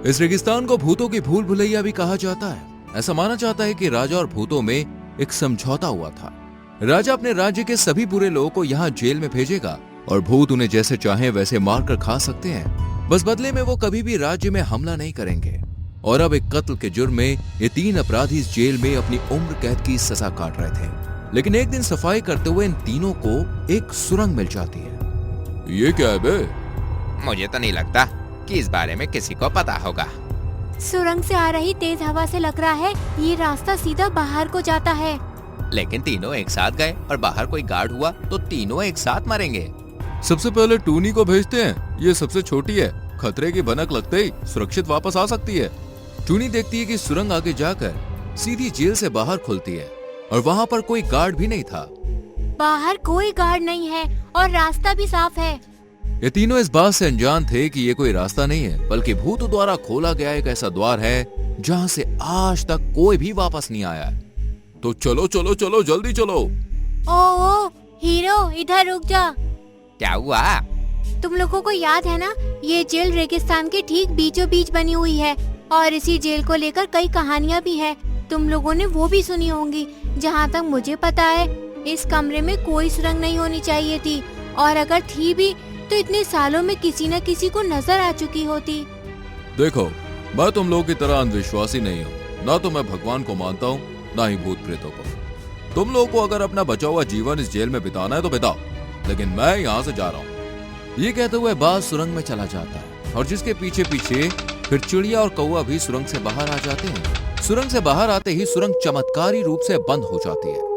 इस रेगिस्तान को भूतों की भूल भुलैया भी कहा जाता है। ऐसा माना जाता है कि राजा और भूतों में एक समझौता हुआ था। राजा अपने राज्य के सभी बुरे लोगों को यहाँ जेल में भेजेगा और भूत उन्हें जैसे चाहे वैसे मारकर खा सकते हैं। बस बदले में वो कभी भी राज्य में हमला नहीं करेंगे। और अब एक कत्ल के जुर्म में ये 3 अपराधी इस जेल में अपनी उम्र कैद की सजा काट रहे थे। लेकिन एक दिन सफाई करते हुए इन तीनों को एक सुरंग मिल जाती है। ये क्या है बे? मुझे तो नहीं लगता कि इस बारे में किसी को पता होगा। सुरंग से आ रही तेज हवा से लग रहा है ये रास्ता सीधा बाहर को जाता है। लेकिन तीनों एक साथ गए और बाहर कोई गार्ड हुआ तो तीनों एक साथ मरेंगे। सबसे पहले टूनी को भेजते हैं, ये सबसे छोटी है, खतरे की भनक लगते ही सुरक्षित वापस आ सकती है। टूनी देखती है कि सुरंग आगे जाकर सीधी जेल से बाहर खुलती है और वहाँ पर कोई गार्ड भी नहीं था। बाहर कोई गार्ड नहीं है और रास्ता भी साफ है। ये तीनों इस बात से अनजान थे कि ये कोई रास्ता नहीं है बल्कि भूतों द्वारा खोला गया एक ऐसा द्वार है जहाँ से आज तक कोई भी वापस नहीं आया। तो चलो चलो चलो जल्दी चलो। ओ हीरो इधर रुक जा। क्या हुआ? तुम लोगों को याद है ना, ये जेल रेगिस्तान के ठीक बीचों बीच बनी हुई है और इसी जेल को लेकर कई कहानियाँ भी है। तुम लोगों ने वो भी सुनी होंगी। जहाँ तक मुझे पता है इस कमरे में कोई सुरंग नहीं होनी चाहिए थी और अगर थी भी तो इतने सालों में किसी न किसी को नजर आ चुकी होती। देखो, मैं तुम लोगों की तरह अंधविश्वासी नहीं हूँ। ना तो मैं भगवान को मानता हूँ ना ही भूत प्रेतों को। तुम लोगों को अगर अपना बचा हुआ जीवन इस जेल में बिताना है तो बिताओ, लेकिन मैं यहाँ से जा रहा हूँ। ये कहते हुए बाज सुरंग में चला जाता है और जिसके पीछे पीछे फिर चिड़िया और कौवा भी सुरंग से बाहर आ जाते हैं। सुरंग से बाहर आते ही सुरंग चमत्कारी रूप से बंद हो जाती है।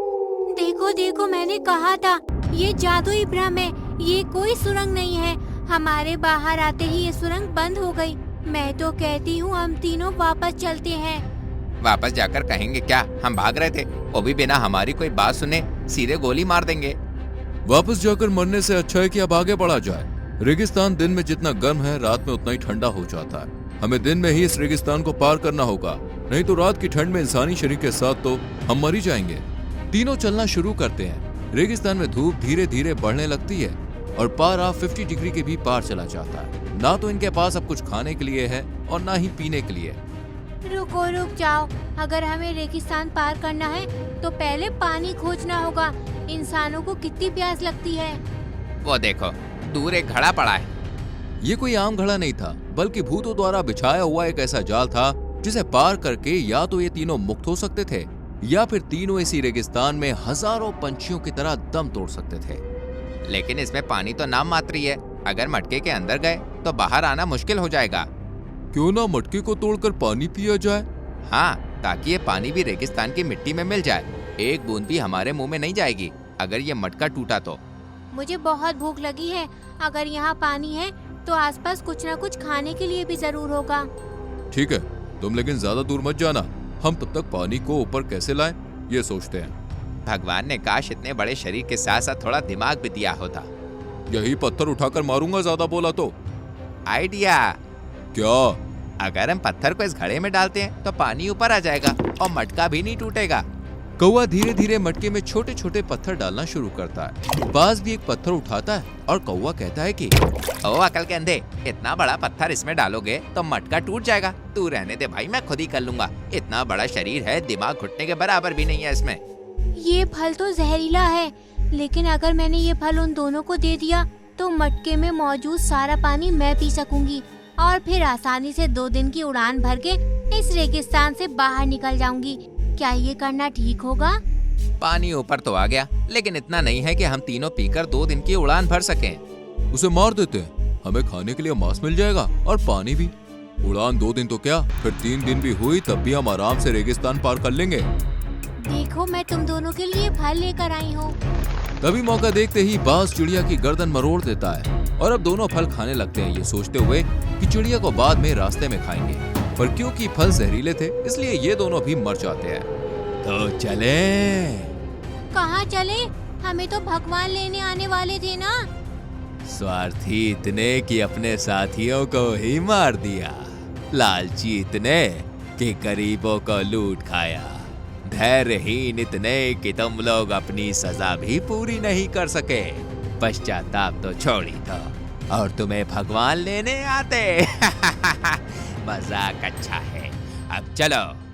देखो देखो, मैंने कहा था ये जादुई भ्रम है, ये कोई सुरंग नहीं है। हमारे बाहर आते ही ये सुरंग बंद हो गई। मैं तो कहती हूँ हम तीनों वापस चलते हैं। वापस जाकर कहेंगे क्या हम भाग रहे थे? वो भी बिना हमारी कोई बात सुने सीधे गोली मार देंगे। वापस जाकर मरने से अच्छा है कि अब आगे बढ़ा जाए। रेगिस्तान दिन में जितना गर्म है रात में उतना ही ठंडा हो जाता है। हमें दिन में ही इस रेगिस्तान को पार करना होगा, नहीं तो रात की ठंड में इंसानी शरीर के साथ तो हम मर ही जाएंगे। तीनों चलना शुरू करते हैं। रेगिस्तान में धूप धीरे धीरे बढ़ने लगती है और पारा 50 डिग्री के भी पार चला जाता है। ना तो इनके पास अब कुछ खाने के लिए है और ना ही पीने के लिए। रुक जाओ, अगर हमें रेगिस्तान पार करना है तो पहले पानी खोजना होगा। इंसानों को कितनी प्यास लगती है। वो देखो दूर एक घड़ा पड़ा है। ये कोई आम घड़ा नहीं था बल्कि भूतों द्वारा बिछाया हुआ एक ऐसा जाल था जिसे पार करके या तो ये तीनों मुक्त हो सकते थे या फिर तीनों इसी रेगिस्तान में हजारों पंछियों की तरह दम तोड़ सकते थे। लेकिन इसमें पानी तो नाम मात्र ही है। अगर मटके के अंदर गए तो बाहर आना मुश्किल हो जाएगा। क्यों ना मटके को तोड़कर पानी पिया जाए? हाँ, ताकि ये पानी भी रेगिस्तान की मिट्टी में मिल जाए। एक बूंद भी हमारे मुंह में नहीं जाएगी अगर ये मटका टूटा तो। मुझे बहुत भूख लगी है। अगर यहाँ पानी है तो आसपास कुछ न कुछ खाने के लिए भी जरूर होगा। ठीक है, तुम लेकिन ज्यादा दूर मत जाना। हम तब तक पानी को ऊपर कैसे लाएं ये सोचते हैं। भगवान ने काश इतने बड़े शरीर के साथ साथ थोड़ा दिमाग भी दिया होता। यही पत्थर उठाकर मारूंगा ज्यादा बोला तो। आइडिया। क्या? अगर हम पत्थर को इस घड़े में डालते हैं तो पानी ऊपर आ जाएगा और मटका भी नहीं टूटेगा। कौवा धीरे धीरे मटके में छोटे छोटे पत्थर डालना शुरू करता है। बाज भी एक पत्थर उठाता है और कौवा कहता है कि ओ अकल के अंधे, इतना बड़ा पत्थर इसमें डालोगे तो मटका टूट जाएगा। तू रहने दे भाई, मैं खुद ही कर लूंगा। इतना बड़ा शरीर है, दिमाग घुटने के बराबर भी नहीं है इसमें। ये फल तो जहरीला है, लेकिन अगर मैंने ये फल उन दोनों को दे दिया तो मटके में मौजूद सारा पानी मैं पी सकूंगी और फिर आसानी से 2 दिन की उड़ान भर के इस रेगिस्तान से बाहर निकल जाऊंगी। क्या ये करना ठीक होगा? पानी ऊपर तो आ गया, लेकिन इतना नहीं है कि हम तीनों पीकर 2 दिन की उड़ान भर सकें। उसे मार देते हैं, हमें खाने के लिए मांस मिल जाएगा और पानी भी। उड़ान 2 दिन तो क्या, फिर 3 दिन भी हुई तब भी हम आराम से रेगिस्तान पार कर लेंगे। देखो, मैं तुम दोनों के लिए फल लेकर आई हूँ। तभी मौका देखते ही बाज चिड़िया की गर्दन मरोड़ देता है और अब दोनों फल खाने लगते हैं, ये सोचते हुए कि चिड़िया को बाद में रास्ते में खाएंगे। पर क्योंकि फल जहरीले थे इसलिए ये दोनों भी मर जाते हैं। तो चले। कहाँ चले? हमें तो भगवान लेने आने वाले थे ना। स्वार्थी इतने कि अपने साथियों को ही मार दिया, लालची इतने कि गरीबों को लूट खाया, धैर्यहीन इतने कि तुम लोग अपनी सजा भी पूरी नहीं कर सके। पश्चाताप तो छोड़ ही दो और तुम्हें भगवान लेने आते। मजा अच्छा है। अब चलो